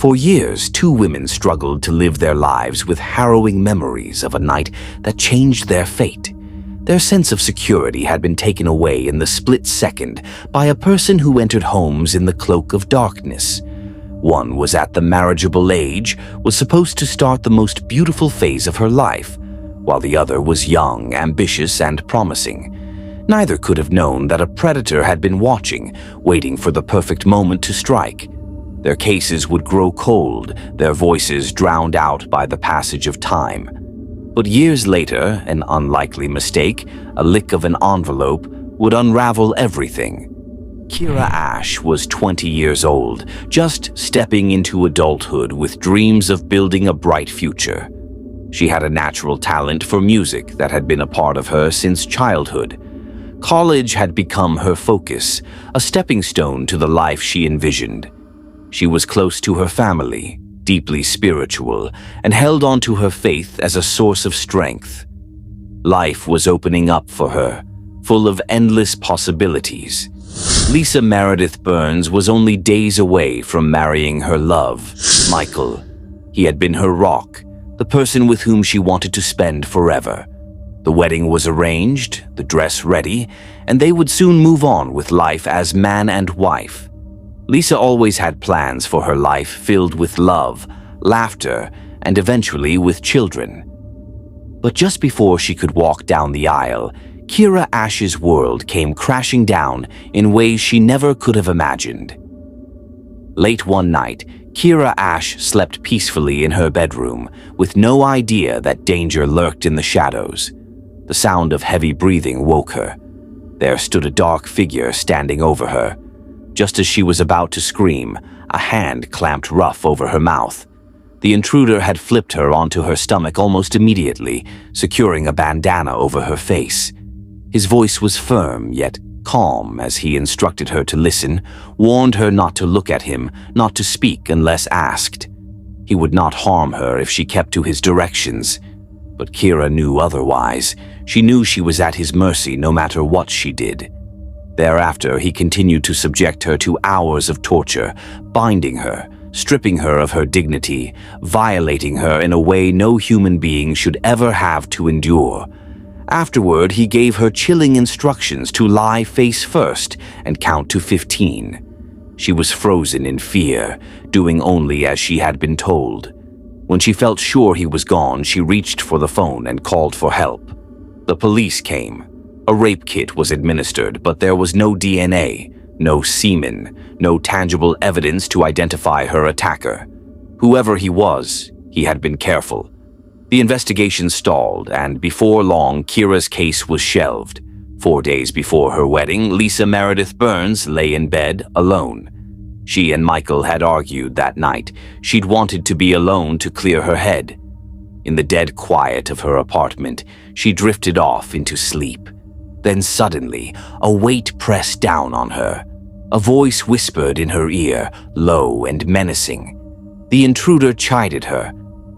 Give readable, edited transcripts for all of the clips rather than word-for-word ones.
For years, two women struggled to live their lives with harrowing memories of a night that changed their fate. Their sense of security had been taken away in the split second by a person who entered homes in the cloak of darkness. One was at the marriageable age, was supposed to start the most beautiful phase of her life, while the other was young, ambitious, and promising. Neither could have known that a predator had been watching, waiting for the perfect moment to strike. Their cases would grow cold, their voices drowned out by the passage of time. But years later, an unlikely mistake, a lick of an envelope, would unravel everything. Kira Ash was 20 years old, just stepping into adulthood with dreams of building a bright future. She had a natural talent for music that had been a part of her since childhood. College had become her focus, a stepping stone to the life she envisioned. She was close to her family, deeply spiritual, and held on to her faith as a source of strength. Life was opening up for her, full of endless possibilities. Lisa Meredith Burns was only days away from marrying her love, Michael. He had been her rock, the person with whom she wanted to spend forever. The wedding was arranged, the dress ready, and they would soon move on with life as man and wife. Lisa always had plans for her life filled with love, laughter, and eventually with children. But just before she could walk down the aisle, Kira Ash's world came crashing down in ways she never could have imagined. Late one night, Kira Ash slept peacefully in her bedroom, with no idea that danger lurked in the shadows. The sound of heavy breathing woke her. There stood a dark figure standing over her. Just as she was about to scream, a hand clamped rough over her mouth. The intruder had flipped her onto her stomach almost immediately, securing a bandana over her face. His voice was firm, yet calm as he instructed her to listen, warned her not to look at him, not to speak unless asked. He would not harm her if she kept to his directions. But Kira knew otherwise. She knew she was at his mercy no matter what she did. Thereafter, he continued to subject her to hours of torture, binding her, stripping her of her dignity, violating her in a way no human being should ever have to endure. Afterward, he gave her chilling instructions to lie face first and count to 15. She was frozen in fear, doing only as she had been told. When she felt sure he was gone, she reached for the phone and called for help. The police came. A rape kit was administered, but there was no DNA, no semen, no tangible evidence to identify her attacker. Whoever he was, he had been careful. The investigation stalled, and before long, Kira's case was shelved. 4 days before her wedding, Lisa Meredith Burns lay in bed alone. She and Michael had argued that night. She'd wanted to be alone to clear her head. In the dead quiet of her apartment, she drifted off into sleep. Then suddenly, a weight pressed down on her. A voice whispered in her ear, low and menacing. The intruder chided her.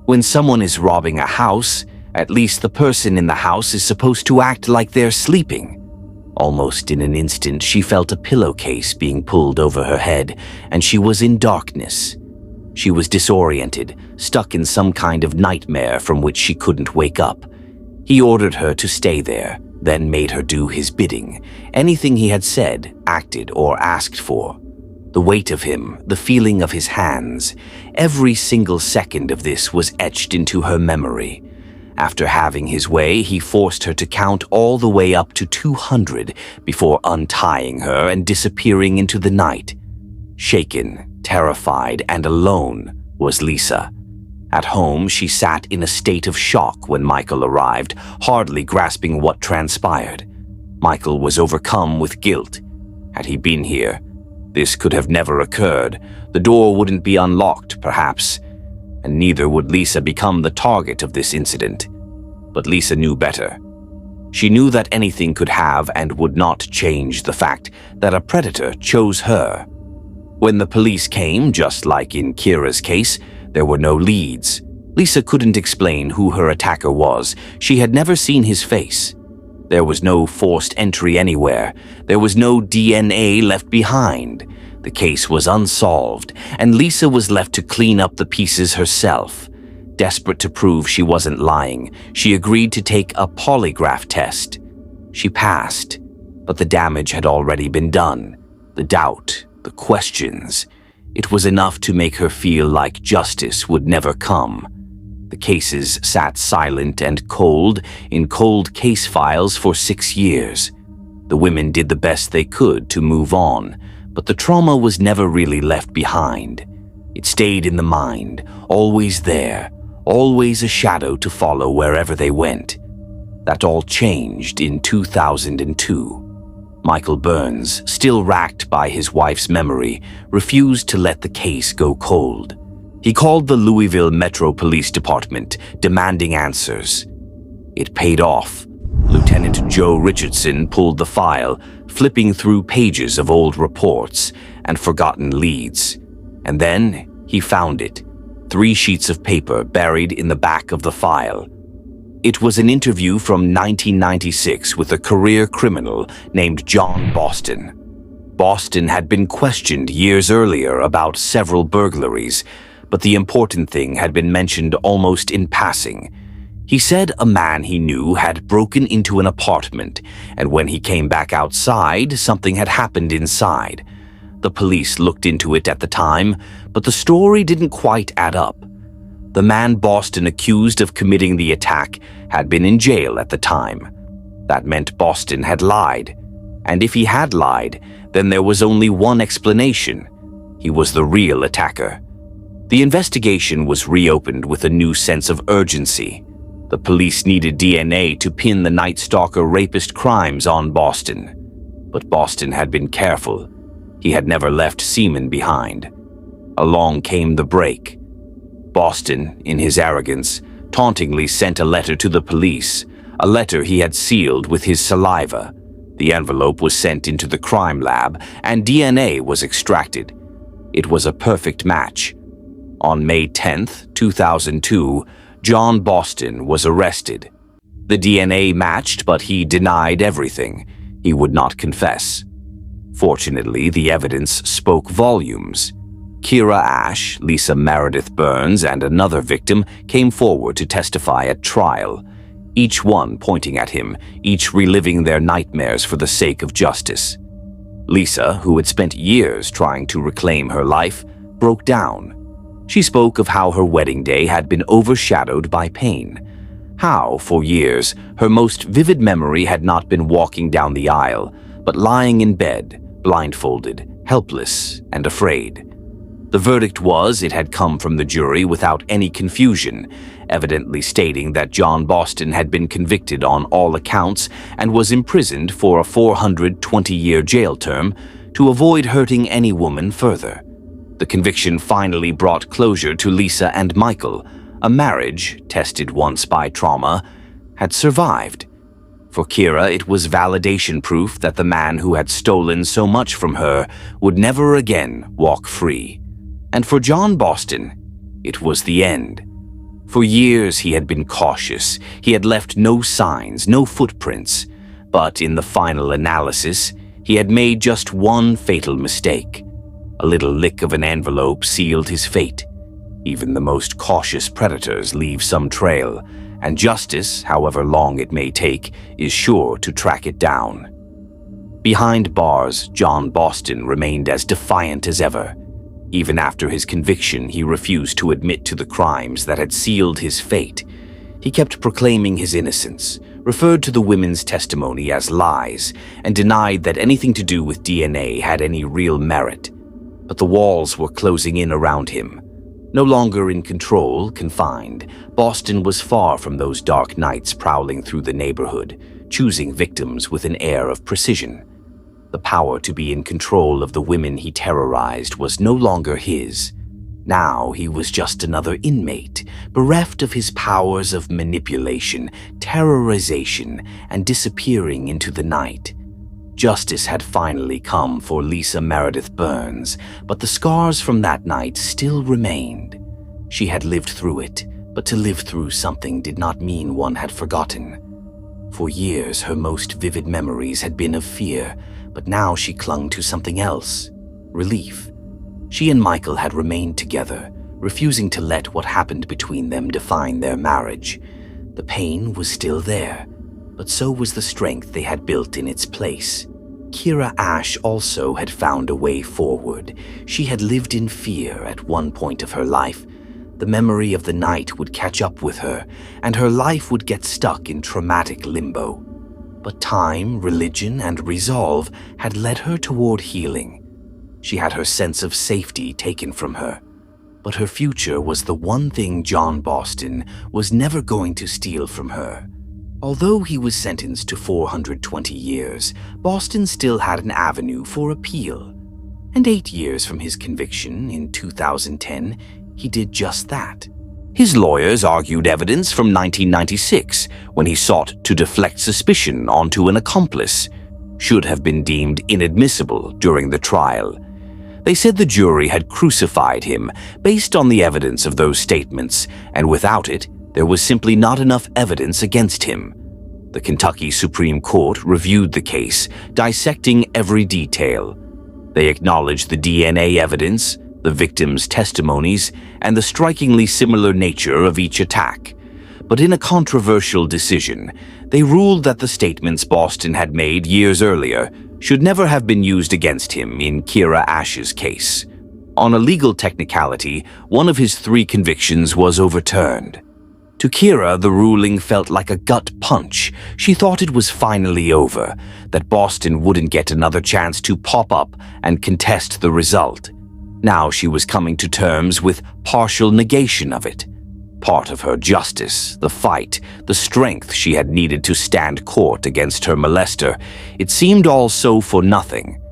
When someone is robbing a house, at least the person in the house is supposed to act like they're sleeping. Almost in an instant, she felt a pillowcase being pulled over her head, and she was in darkness. She was disoriented, stuck in some kind of nightmare from which she couldn't wake up. He ordered her to stay there, then made her do his bidding, anything he had said, acted, or asked for. The weight of him, the feeling of his hands, every single second of this was etched into her memory. After having his way, he forced her to count all the way up to 200 before untying her and disappearing into the night. Shaken, terrified, and alone was Lisa. At home, she sat in a state of shock when Michael arrived, hardly grasping what transpired. Michael was overcome with guilt. Had he been here, this could have never occurred. The door wouldn't be unlocked, perhaps, and neither would Lisa become the target of this incident. But Lisa knew better. She knew that anything could have and would not change the fact that a predator chose her. When the police came, just like in Kira's case, there were no leads. Lisa couldn't explain who her attacker was. She had never seen his face. There was no forced entry anywhere. There was no DNA left behind. The case was unsolved, and Lisa was left to clean up the pieces herself. Desperate to prove she wasn't lying, she agreed to take a polygraph test. She passed, but the damage had already been done. The doubt, the questions. It was enough to make her feel like justice would never come. The cases sat silent and cold in cold case files for 6 years. The women did the best they could to move on, but the trauma was never really left behind. It stayed in the mind, always there, always a shadow to follow wherever they went. That all changed in 2002. Michael Burns, still racked by his wife's memory, refused to let the case go cold. He called the Louisville Metro Police Department, demanding answers. It paid off. Lieutenant Joe Richardson pulled the file, flipping through pages of old reports and forgotten leads. And then he found it, 3 sheets of paper buried in the back of the file. It was an interview from 1996 with a career criminal named John Boston. Boston had been questioned years earlier about several burglaries, but the important thing had been mentioned almost in passing. He said a man he knew had broken into an apartment, and when he came back outside, something had happened inside. The police looked into it at the time, but the story didn't quite add up. The man Boston accused of committing the attack had been in jail at the time. That meant Boston had lied. And if he had lied, then there was only one explanation. He was the real attacker. The investigation was reopened with a new sense of urgency. The police needed DNA to pin the Night Stalker rapist crimes on Boston. But Boston had been careful. He had never left semen behind. Along came the break. Boston, in his arrogance, tauntingly sent a letter to the police, a letter he had sealed with his saliva. The envelope was sent into the crime lab, and DNA was extracted. It was a perfect match. On May 10th, 2002, John Boston was arrested. The DNA matched, but he denied everything. He would not confess. Fortunately, the evidence spoke volumes. Kira Ash, Lisa Meredith Burns, and another victim came forward to testify at trial, each one pointing at him, each reliving their nightmares for the sake of justice. Lisa, who had spent years trying to reclaim her life, broke down. She spoke of how her wedding day had been overshadowed by pain, how, for years, her most vivid memory had not been walking down the aisle, but lying in bed, blindfolded, helpless, and afraid. The verdict was it had come from the jury without any confusion, evidently stating that John Boston had been convicted on all accounts and was imprisoned for a 420-year jail term to avoid hurting any woman further. The conviction finally brought closure to Lisa and Michael. A marriage, tested once by trauma, had survived. For Kira, it was validation proof that the man who had stolen so much from her would never again walk free. And for John Boston, it was the end. For years he had been cautious. He had left no signs, no footprints. But in the final analysis, he had made just one fatal mistake. A little lick of an envelope sealed his fate. Even the most cautious predators leave some trail, and justice, however long it may take, is sure to track it down. Behind bars, John Boston remained as defiant as ever. Even after his conviction, he refused to admit to the crimes that had sealed his fate. He kept proclaiming his innocence, referred to the women's testimony as lies, and denied that anything to do with DNA had any real merit. But the walls were closing in around him. No longer in control, confined, Boston was far from those dark nights prowling through the neighborhood, choosing victims with an air of precision. The power to be in control of the women he terrorized was no longer his. Now he was just another inmate, bereft of his powers of manipulation, terrorization, and disappearing into the night. Justice had finally come for Lisa Meredith Burns, but the scars from that night still remained. She had lived through it, but to live through something did not mean one had forgotten. For years, her most vivid memories had been of fear, but now she clung to something else. relief. She and Michael had remained together, refusing to let what happened between them define their marriage. The pain was still there, but so was the strength they had built in its place. Kira Ash also had found a way forward. She had lived in fear at one point of her life. The memory of the night would catch up with her, and her life would get stuck in traumatic limbo. But time, religion, and resolve had led her toward healing. She had her sense of safety taken from her, but her future was the one thing John Boston was never going to steal from her. Although he was sentenced to 420 years, Boston still had an avenue for appeal. And 8 years from his conviction in 2010, he did just that. His lawyers argued evidence from 1996, when he sought to deflect suspicion onto an accomplice, should have been deemed inadmissible during the trial. They said the jury had crucified him based on the evidence of those statements, and without it, there was simply not enough evidence against him. The Kentucky Supreme Court reviewed the case, dissecting every detail. They acknowledged the DNA evidence, the victims' testimonies, and the strikingly similar nature of each attack. But in a controversial decision, they ruled that the statements Boston had made years earlier should never have been used against him in Kira Ash's case. On a legal technicality, one of his 3 convictions was overturned. To Kira, the ruling felt like a gut punch. She thought it was finally over, that Boston wouldn't get another chance to pop up and contest the result. Now she was coming to terms with partial negation of it. Part of her justice, the fight, the strength she had needed to stand court against her molester, it seemed all so for nothing.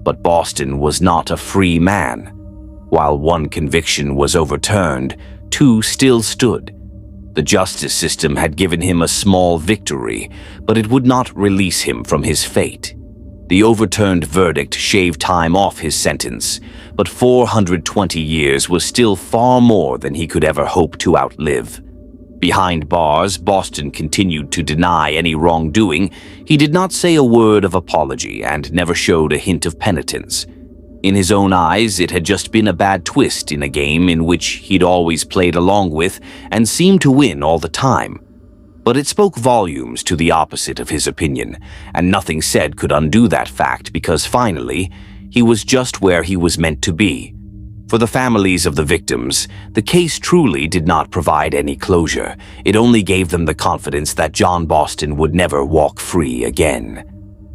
But Boston was not a free man. While one conviction was overturned, 2 still stood. The justice system had given him a small victory, but it would not release him from his fate. The overturned verdict shaved time off his sentence, but 420 years was still far more than he could ever hope to outlive. Behind bars, Boston continued to deny any wrongdoing. He did not say a word of apology and never showed a hint of penitence. In his own eyes, it had just been a bad twist in a game in which he'd always played along with and seemed to win all the time. But it spoke volumes to the opposite of his opinion, and nothing said could undo that fact because finally, he was just where he was meant to be. For the families of the victims, the case truly did not provide any closure. It only gave them the confidence that John Boston would never walk free again.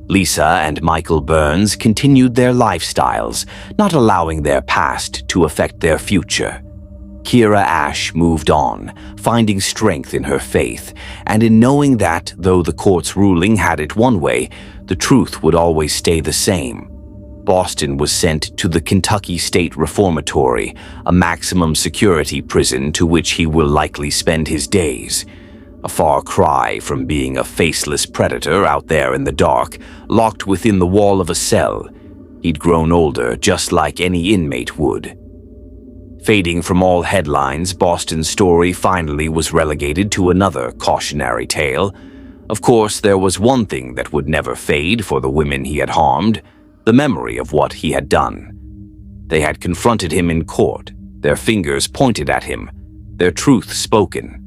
Lisa and Michael Burns continued their lifestyles, not allowing their past to affect their future. Kira Ash moved on, finding strength in her faith, and in knowing that, though the court's ruling had it one way, the truth would always stay the same. Boston was sent to the Kentucky State Reformatory, a maximum security prison to which he will likely spend his days. A far cry from being a faceless predator out there in the dark, locked within the wall of a cell. He'd grown older just like any inmate would. Fading from all headlines, Boston's story finally was relegated to another cautionary tale. Of course, there was one thing that would never fade for the women he had harmed: the memory of what he had done. They had confronted him in court, their fingers pointed at him, their truth spoken.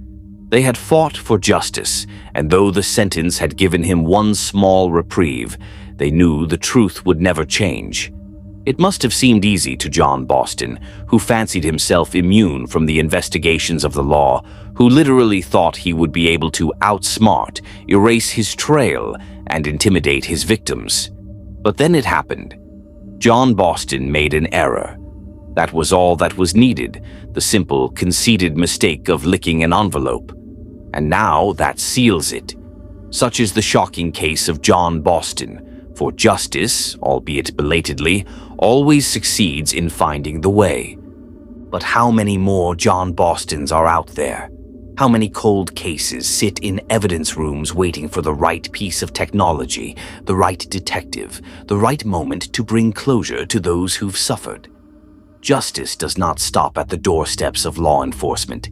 They had fought for justice, and though the sentence had given him one small reprieve, they knew the truth would never change. It must have seemed easy to John Boston, who fancied himself immune from the investigations of the law, who literally thought he would be able to outsmart, erase his trail, and intimidate his victims. But then it happened. John Boston made an error. That was all that was needed, the simple, conceded mistake of licking an envelope. And now that seals it. Such is the shocking case of John Boston, for justice, albeit belatedly, always succeeds in finding the way. But how many more John Bostons are out there? How many cold cases sit in evidence rooms waiting for the right piece of technology, the right detective, the right moment to bring closure to those who've suffered? Justice does not stop at the doorsteps of law enforcement.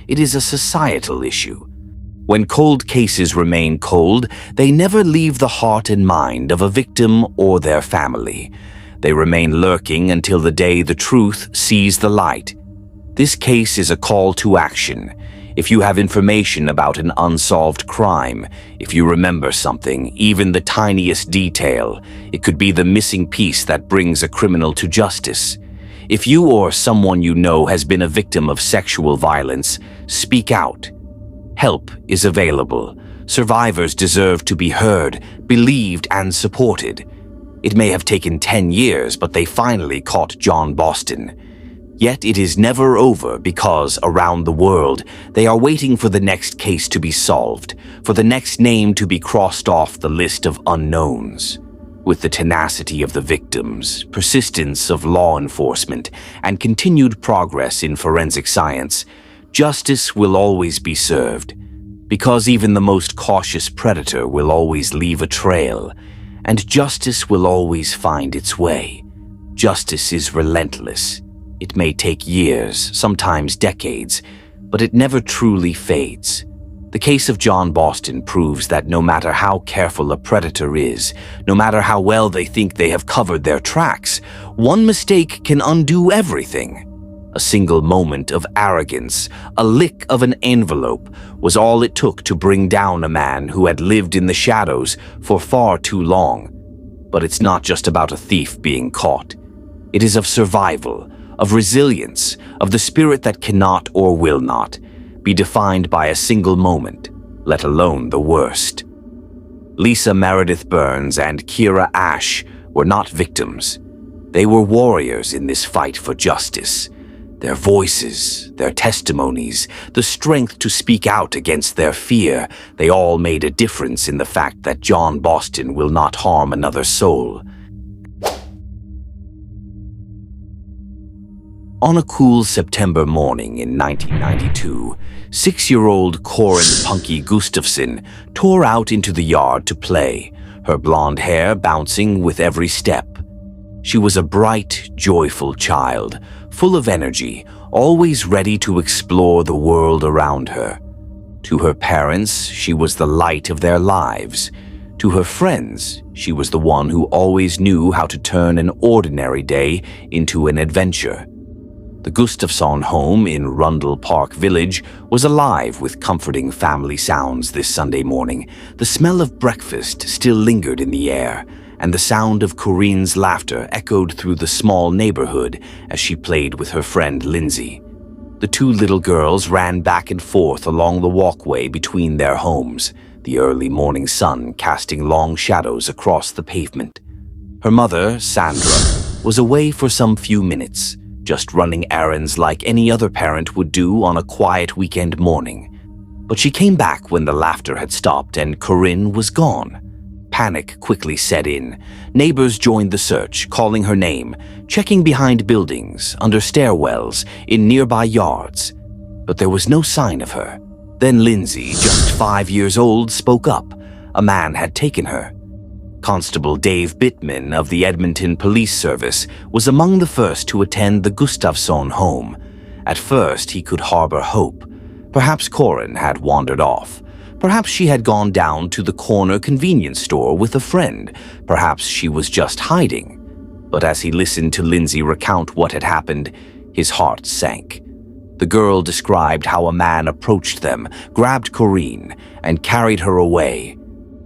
It is a societal issue. When cold cases remain cold, they never leave the heart and mind of a victim or their family. They remain lurking until the day the truth sees the light. This case is a call to action. If you have information about an unsolved crime, if you remember something, even the tiniest detail, it could be the missing piece that brings a criminal to justice. If you or someone you know has been a victim of sexual violence, speak out. Help is available. Survivors deserve to be heard, believed, and supported. It may have taken 10 years, but they finally caught John Boston. Yet it is never over because, around the world, they are waiting for the next case to be solved, for the next name to be crossed off the list of unknowns. With the tenacity of the victims, persistence of law enforcement, and continued progress in forensic science, justice will always be served. Because even the most cautious predator will always leave a trail, and justice will always find its way. Justice is relentless. It may take years, sometimes decades, but it never truly fades. The case of John Boston proves that no matter how careful a predator is, no matter how well they think they have covered their tracks, one mistake can undo everything. A single moment of arrogance, a lick of an envelope, was all it took to bring down a man who had lived in the shadows for far too long. But it's not just about a thief being caught. It is of survival, of resilience, of the spirit that cannot or will not be defined by a single moment, let alone the worst. Lisa Meredith Burns and Kira Ash were not victims. They were warriors in this fight for justice. Their voices, their testimonies, the strength to speak out against their fear, they all made a difference in the fact that John Boston will not harm another soul. On a cool September morning in 1992, 6-year-old Corin Punky Gustafson tore out into the yard to play, her blonde hair bouncing with every step. She was a bright, joyful child, full of energy, always ready to explore the world around her. To her parents, she was the light of their lives. To her friends, she was the one who always knew how to turn an ordinary day into an adventure. The Gustafson home in Rundle Park Village was alive with comforting family sounds this Sunday morning. The smell of breakfast still lingered in the air, and the sound of Corinne's laughter echoed through the small neighborhood as she played with her friend Lindsay. The two little girls ran back and forth along the walkway between their homes, the early morning sun casting long shadows across the pavement. Her mother, Sandra, was away for some few minutes, just running errands like any other parent would do on a quiet weekend morning. But she came back when the laughter had stopped and Corinne was gone. Panic quickly set in. Neighbors joined the search, calling her name, checking behind buildings, under stairwells, in nearby yards. But there was no sign of her. Then Lindsay, just 5 years old, spoke up. A man had taken her. Constable Dave Bittman of the Edmonton Police Service was among the first to attend the Gustafson home. At first, he could harbor hope. Perhaps Corin had wandered off. Perhaps she had gone down to the corner convenience store with a friend. Perhaps she was just hiding. But as he listened to Lindsay recount what had happened, his heart sank. The girl described how a man approached them, grabbed Corinne, and carried her away.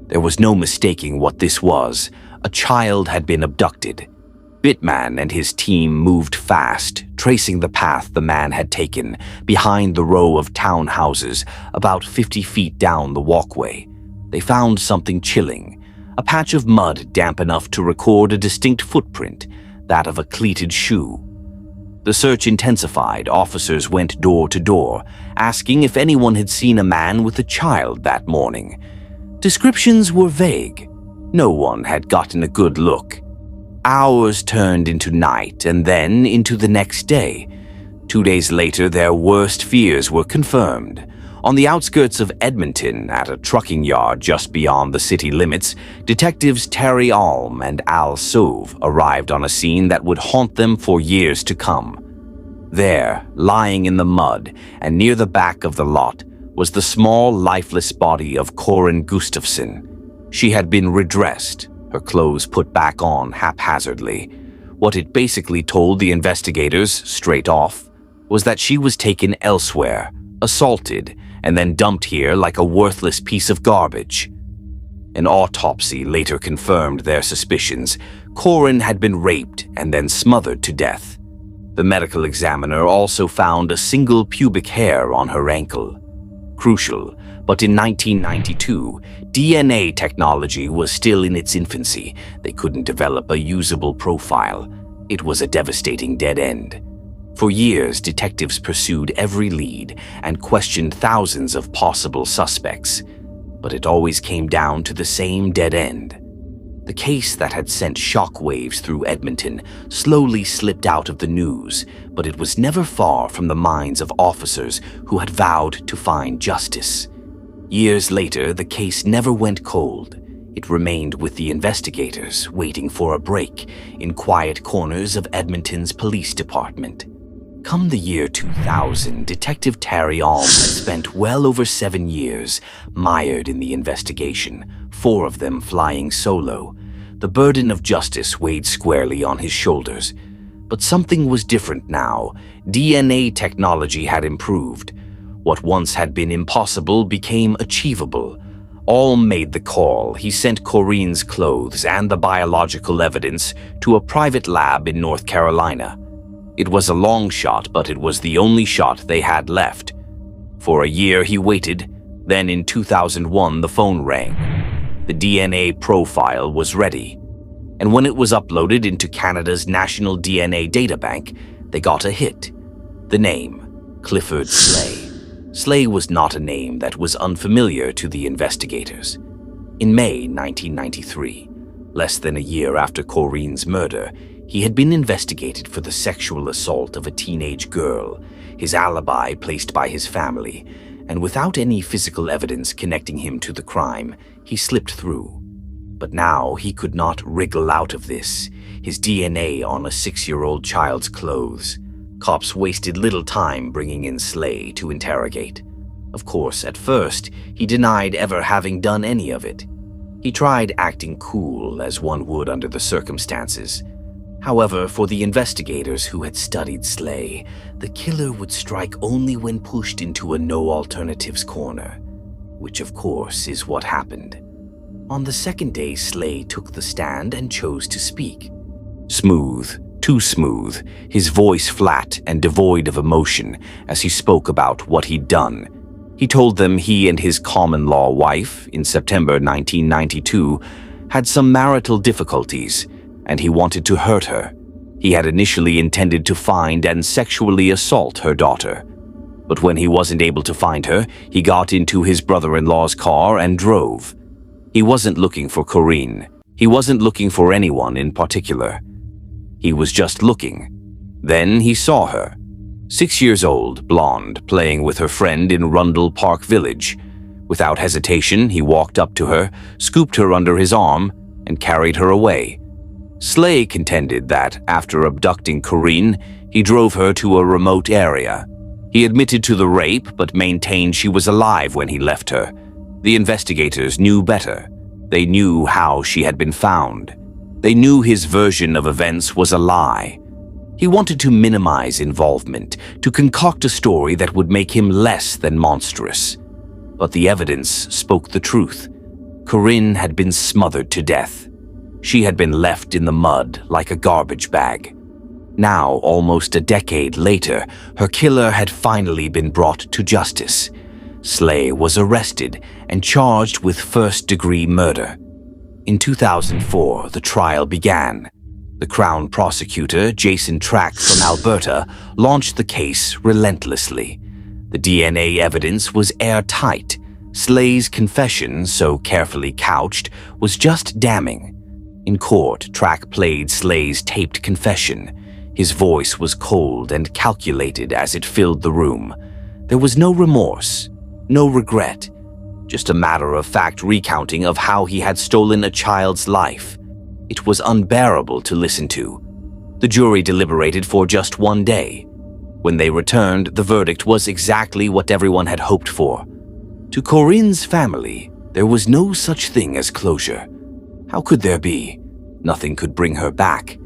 There was no mistaking what this was. A child had been abducted. Bittman and his team moved fast, tracing the path the man had taken, behind the row of townhouses, about 50 feet down the walkway. They found something chilling, a patch of mud damp enough to record a distinct footprint, that of a cleated shoe. The search intensified. Officers went door to door, asking if anyone had seen a man with a child that morning. Descriptions were vague. No one had gotten a good look. Hours turned into night and then into the next day. 2 days later, their worst fears were confirmed. On the outskirts of Edmonton, at a trucking yard just beyond the city limits, detectives Terry Alm and Al Sove arrived on a scene that would haunt them for years to come. There, lying in the mud and near the back of the lot, was the small, lifeless body of Corin Gustafson. She had been redressed, her clothes put back on haphazardly. What it basically told the investigators, straight off, was that she was taken elsewhere, assaulted, and then dumped here like a worthless piece of garbage. An autopsy later confirmed their suspicions. Corinne had been raped and then smothered to death. The medical examiner also found a single pubic hair on her ankle. Crucial, but in 1992, DNA technology was still in its infancy. They couldn't develop a usable profile. It was a devastating dead end. For years, detectives pursued every lead and questioned thousands of possible suspects, but it always came down to the same dead end. The case that had sent shockwaves through Edmonton slowly slipped out of the news, but it was never far from the minds of officers who had vowed to find justice. Years later, the case never went cold. It remained with the investigators, waiting for a break in quiet corners of Edmonton's police department. Come the year 2000, Detective Terry Alm had spent well over 7 years mired in the investigation, 4 of them flying solo. The burden of justice weighed squarely on his shoulders. But something was different now. DNA technology had improved. What once had been impossible became achievable. Alm made the call. He sent Corinne's clothes and the biological evidence to a private lab in North Carolina. It was a long shot, but it was the only shot they had left. For a year he waited, then in 2001 the phone rang. The DNA profile was ready, and when it was uploaded into Canada's National DNA Databank, they got a hit. The name, Clifford Slay. Slay was not a name that was unfamiliar to the investigators. In May 1993, less than a year after Corinne's murder, he had been investigated for the sexual assault of a teenage girl, his alibi placed by his family, and without any physical evidence connecting him to the crime, he slipped through. But now he could not wriggle out of this, his DNA on a 6-year-old child's clothes. Cops wasted little time bringing in Slay to interrogate. Of course, at first, he denied ever having done any of it. He tried acting cool, as one would under the circumstances. However, for the investigators who had studied Slay, the killer would strike only when pushed into a no-alternatives corner, which of course is what happened. On the second day, Slay took the stand and chose to speak. Smooth, too smooth, his voice flat and devoid of emotion as he spoke about what he'd done. He told them he and his common-law wife, in September 1992, had some marital difficulties, and he wanted to hurt her. He had initially intended to find and sexually assault her daughter. But when he wasn't able to find her, he got into his brother-in-law's car and drove. He wasn't looking for Corinne. He wasn't looking for anyone in particular. He was just looking. Then he saw her. 6 years old, blonde, playing with her friend in Rundle Park Village. Without hesitation, he walked up to her, scooped her under his arm, and carried her away. Slay contended that, after abducting Corinne, he drove her to a remote area. He admitted to the rape, but maintained she was alive when he left her. The investigators knew better. They knew how she had been found. They knew his version of events was a lie. He wanted to minimize involvement, to concoct a story that would make him less than monstrous. But the evidence spoke the truth. Corinne had been smothered to death. She had been left in the mud like a garbage bag. Now, almost a decade later, her killer had finally been brought to justice. Slay was arrested and charged with first-degree murder. In 2004, the trial began. The Crown prosecutor, Jason Track from Alberta, launched the case relentlessly. The DNA evidence was airtight. Slay's confession, so carefully couched, was just damning. In court, Track played Slay's taped confession. His voice was cold and calculated as it filled the room. There was no remorse, no regret, just a matter-of-fact recounting of how he had stolen a child's life. It was unbearable to listen to. The jury deliberated for just 1 day. When they returned, the verdict was exactly what everyone had hoped for. To Corinne's family, there was no such thing as closure. How could there be? Nothing could bring her back.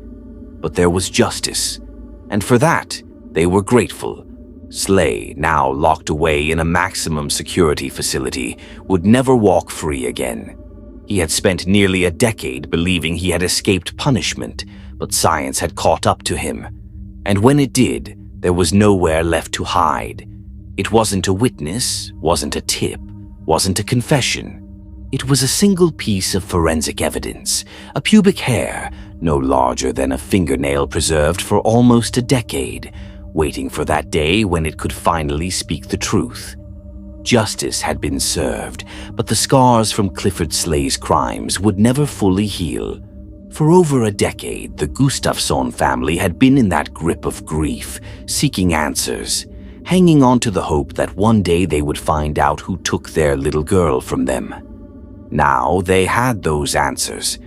but there was justice, and for that, they were grateful. Slay, now locked away in a maximum security facility, would never walk free again. He had spent nearly a decade believing he had escaped punishment, but science had caught up to him. And when it did, there was nowhere left to hide. It wasn't a witness, wasn't a tip, wasn't a confession. It was a single piece of forensic evidence, a pubic hair, no larger than a fingernail preserved for almost a decade, waiting for that day when it could finally speak the truth. Justice had been served, but the scars from Clifford Slay's crimes would never fully heal. For over a decade, the Gustafsson family had been in that grip of grief, seeking answers, hanging on to the hope that one day they would find out who took their little girl from them. Now they had those answers,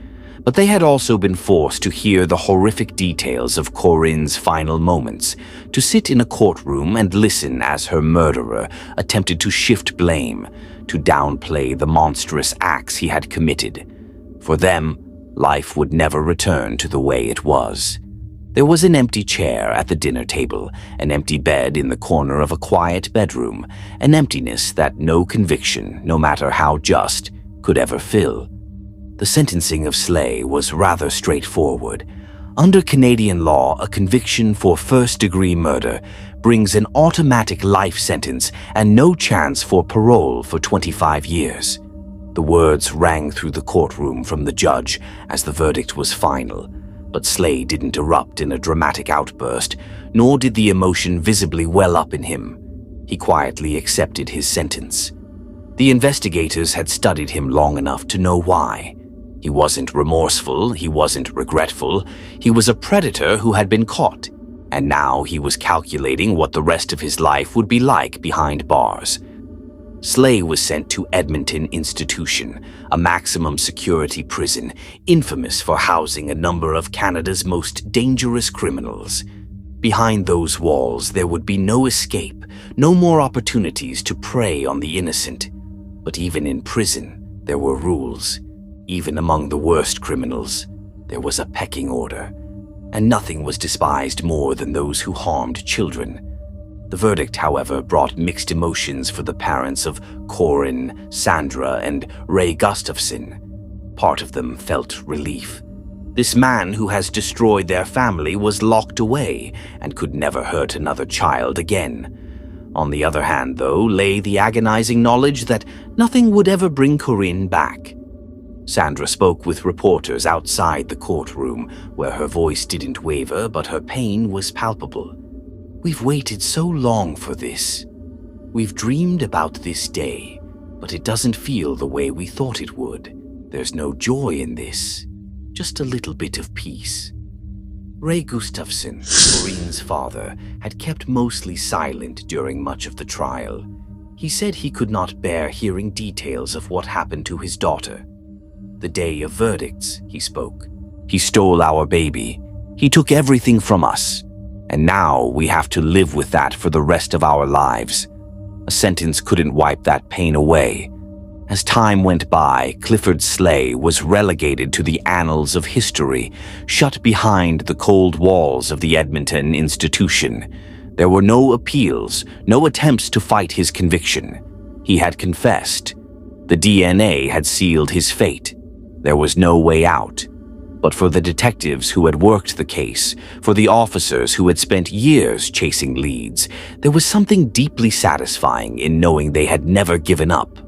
but they had also been forced to hear the horrific details of Corinne's final moments, to sit in a courtroom and listen as her murderer attempted to shift blame, to downplay the monstrous acts he had committed. For them, life would never return to the way it was. There was an empty chair at the dinner table, an empty bed in the corner of a quiet bedroom, an emptiness that no conviction, no matter how just, could ever fill. The sentencing of Slay was rather straightforward. Under Canadian law, a conviction for first-degree murder brings an automatic life sentence and no chance for parole for 25 years. The words rang through the courtroom from the judge as the verdict was final, but Slay didn't erupt in a dramatic outburst, nor did the emotion visibly well up in him. He quietly accepted his sentence. The investigators had studied him long enough to know why. He wasn't remorseful, he wasn't regretful, he was a predator who had been caught, and now he was calculating what the rest of his life would be like behind bars. Slay was sent to Edmonton Institution, a maximum security prison, infamous for housing a number of Canada's most dangerous criminals. Behind those walls, there would be no escape, no more opportunities to prey on the innocent. But even in prison, there were rules. Even among the worst criminals, there was a pecking order, and nothing was despised more than those who harmed children. The verdict, however, brought mixed emotions for the parents of Corinne, Sandra, and Ray Gustafsson. Part of them felt relief. This man who has destroyed their family was locked away and could never hurt another child again. On the other hand, though, lay the agonizing knowledge that nothing would ever bring Corinne back. Sandra spoke with reporters outside the courtroom, where her voice didn't waver, but her pain was palpable. "We've waited so long for this. We've dreamed about this day, but it doesn't feel the way we thought it would. There's no joy in this, just a little bit of peace." Ray Gustafsson, Corinne's father, had kept mostly silent during much of the trial. He said he could not bear hearing details of what happened to his daughter. "The day of verdicts," he spoke. "He stole our baby. He took everything from us. And now we have to live with that for the rest of our lives. A sentence couldn't wipe that pain away." As time went by, Clifford Slay was relegated to the annals of history, shut behind the cold walls of the Edmonton Institution. There were no appeals, no attempts to fight his conviction. He had confessed. The DNA had sealed his fate. There was no way out. But for the detectives who had worked the case, for the officers who had spent years chasing leads, there was something deeply satisfying in knowing they had never given up.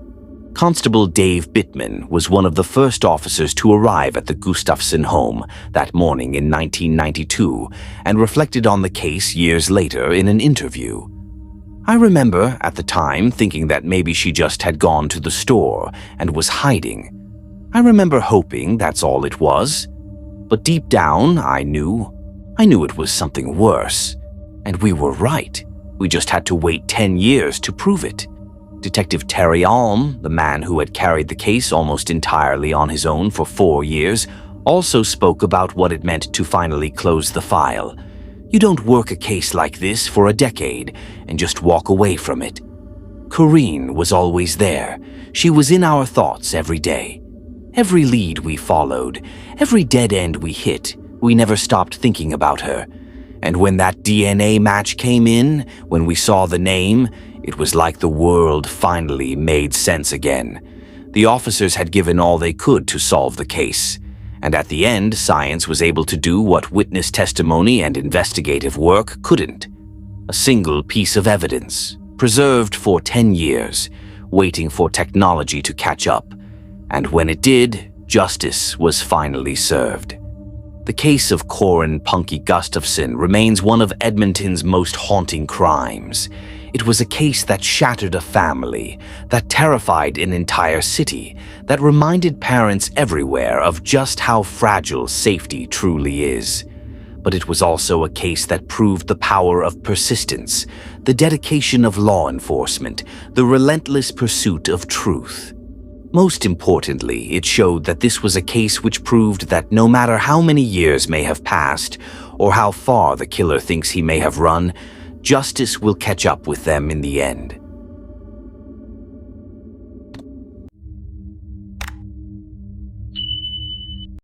Constable Dave Bittman was one of the first officers to arrive at the Gustafsson home that morning in 1992 and reflected on the case years later in an interview. "I remember, at the time, thinking that maybe she just had gone to the store and was hiding. I remember hoping that's all it was. But deep down, I knew it was something worse. And we were right. We just had to wait 10 years to prove it." Detective Terry Alm, the man who had carried the case almost entirely on his own for 4 years, also spoke about what it meant to finally close the file. You don't work a case like this for a decade and just walk away from it. Corinne was always there. She was in our thoughts every day. Every lead we followed, every dead end we hit, We never stopped thinking about her. And when that DNA match came in, when we saw the name, it was like the world finally made sense again. The officers had given all they could to solve the case. And at the end, science was able to do what witness testimony and investigative work couldn't. A single piece of evidence, preserved for 10 years, waiting for technology to catch up. And when it did, justice was finally served. The case of Corin Punky Gustafson remains one of Edmonton's most haunting crimes. It was a case that shattered a family, that terrified an entire city, that reminded parents everywhere of just how fragile safety truly is. But it was also a case that proved the power of persistence, the dedication of law enforcement, the relentless pursuit of truth. Most importantly, it showed that this was a case which proved that no matter how many years may have passed, or how far the killer thinks he may have run, justice will catch up with them in the end.